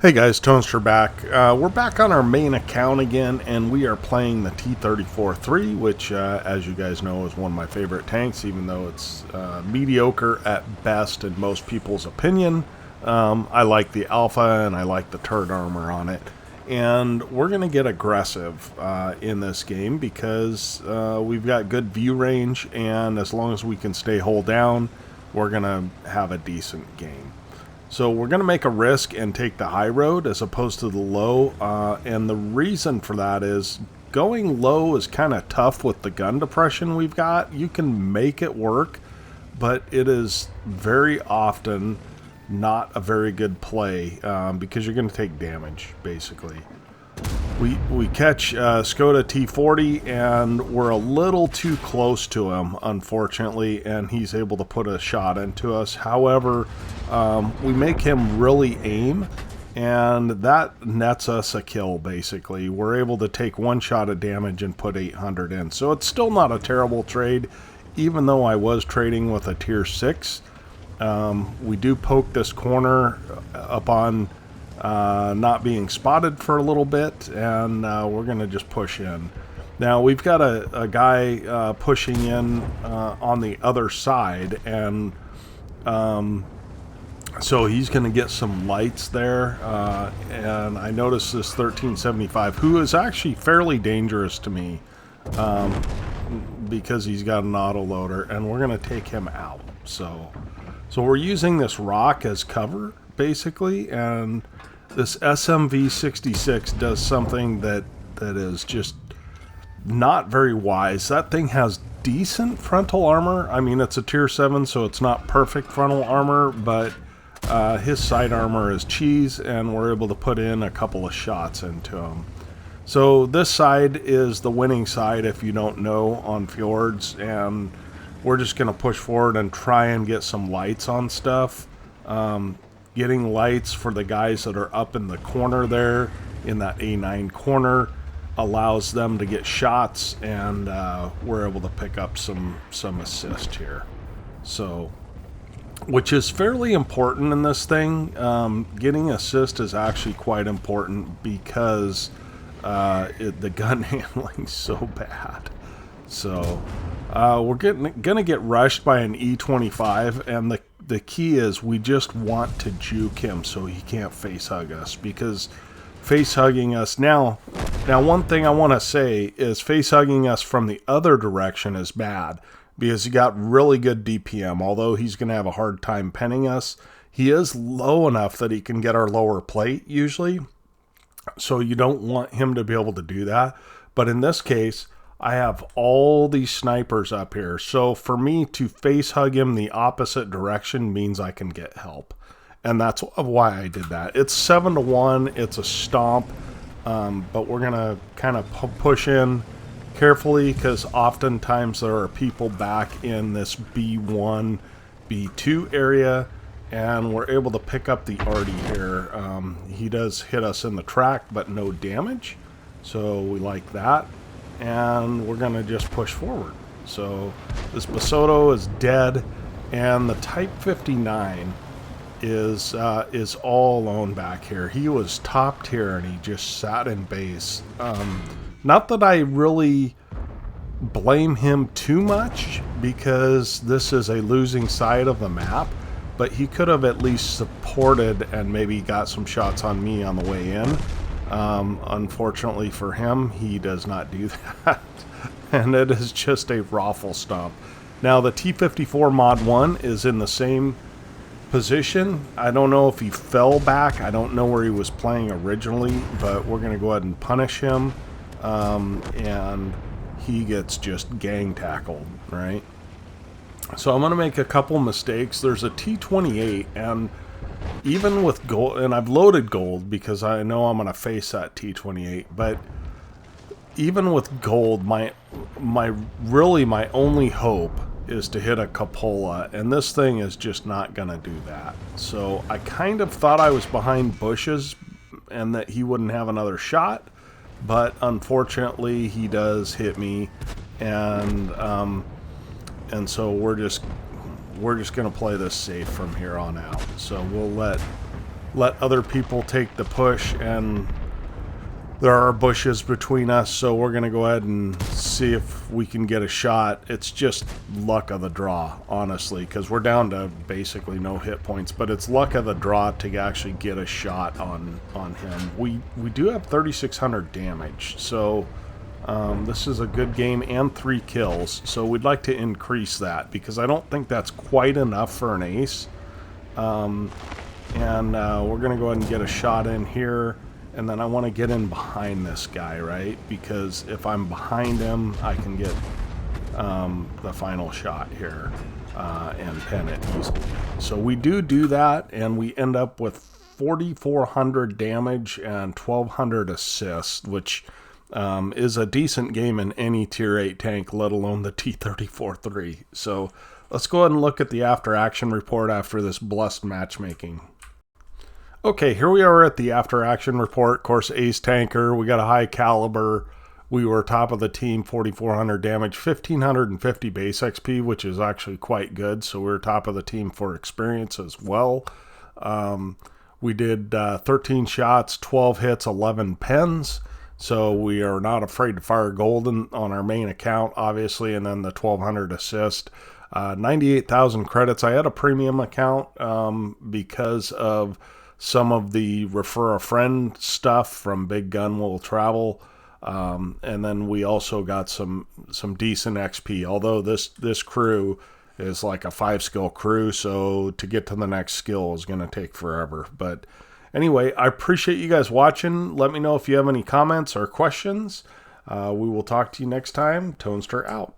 Hey guys, Toaster back. We're back on our main account again, and we are playing the T-34-3, which, as you guys know, is one of my favorite tanks, even though it's mediocre at best in most people's opinion. I like the Alpha, and I like the turret armor on it. And we're going to get aggressive in this game because we've got good view range, and as long as we can stay hull down, we're going to have a decent game. So we're going to make a risk and take the high road as opposed to the low, and the reason for that is going low is kind of tough with the gun depression we've got. You can make it work, but it is very often not a very good play because you're going to take damage, basically. We catch Skoda T40, and we're a little too close to him, unfortunately, and he's able to put a shot into us. However, we make him really aim, and that nets us a kill, basically. We're able to take one shot of damage and put 800 in. So it's still not a terrible trade, even though I was trading with a tier 6. We do poke this corner up on not being spotted for a little bit, and we're going to just push in. Now we've got a guy pushing in on the other side, and so he's going to get some lights there, and I noticed this 1375, who is actually fairly dangerous to me because he's got an autoloader, and we're going to take him out. So we're using this rock as cover, basically, and this SMV-66 does something that is just not very wise. That thing has decent frontal armor. I mean, it's a tier 7, so it's not perfect frontal armor, but his side armor is cheese, and we're able to put in a couple of shots into him. So this side is the winning side, if you don't know, on Fjords, and we're just going to push forward and try and get some lights on stuff. Getting lights for the guys that are up in the corner there, in that A9 corner, allows them to get shots, and we're able to pick up some assist here. So, which is fairly important in this thing. Getting assist is actually quite important because the gun handling is so bad. So we're gonna get rushed by an E25, and the key is we just want to juke him so he can't face hug us, because face hugging us now one thing I want to say is face hugging us from the other direction is bad because he got really good DPM. Although he's going to have a hard time penning us, he is low enough that he can get our lower plate usually, so you don't want him to be able to do that. But in this case, I have all these snipers up here, so for me to face hug him the opposite direction means I can get help, and that's why I did that. It's 7-1, it's a stomp, but we're gonna kind of push in carefully because oftentimes there are people back in this B1, B2 area, and we're able to pick up the Artie here. He does hit us in the track, but no damage, so we like that. And we're going to just push forward. So this Basoto is dead, and the Type 59 is all alone back here. He was top tier, and he just sat in base. Not that I really blame him too much, because this is a losing side of the map, but he could have at least supported and maybe got some shots on me on the way in. Unfortunately for him, he does not do that, and it is just a raffle stomp. Now the T-54 Mod 1 is in the same position. I don't know if he fell back. I don't know where he was playing originally, but we're going to go ahead and punish him, and he gets just gang tackled, right? So I'm going to make a couple mistakes. There's a T-28, and even with gold, and I've loaded gold because I know I'm going to face that T-28, but even with gold, my only hope is to hit a cupola, and this thing is just not going to do that. So I kind of thought I was behind bushes and that he wouldn't have another shot, but unfortunately he does hit me, and so we're just going to play this safe from here on out. So we'll let let other people take the push, and there are bushes between us, so we're going to go ahead and see if we can get a shot. It's just luck of the draw, honestly, because we're down to basically no hit points, but it's luck of the draw to actually get a shot on him. We do have 3,600 damage, so this is a good game and 3 kills, so we'd like to increase that because I don't think that's quite enough for an ace. And we're going to go ahead and get a shot in here. And then I want to get in behind this guy, right? Because if I'm behind him, I can get the final shot here and pin it easily. So we do that, and we end up with 4,400 damage and 1,200 assists, which is a decent game in any tier 8 tank, let alone the T-34-3. So let's go ahead and look at the after action report after this blessed matchmaking. Okay, here we are at the after action report. Of course, ace tanker. We got a high caliber. We were top of the team, 4,400 damage, 1,550 base XP, which is actually quite good. So we were top of the team for experience as well. We did 13 shots, 12 hits, 11 pens. So we are not afraid to fire golden on our main account, obviously, and then the 1,200 assist. 98,000 credits. I had a premium account because of some of the refer a friend stuff from Big Gun Will Travel, and then we also got some decent XP. Although this crew is like a 5-skill crew, so to get to the next skill is going to take forever. But anyway, I appreciate you guys watching. Let me know if you have any comments or questions. We will talk to you next time. Tonester out.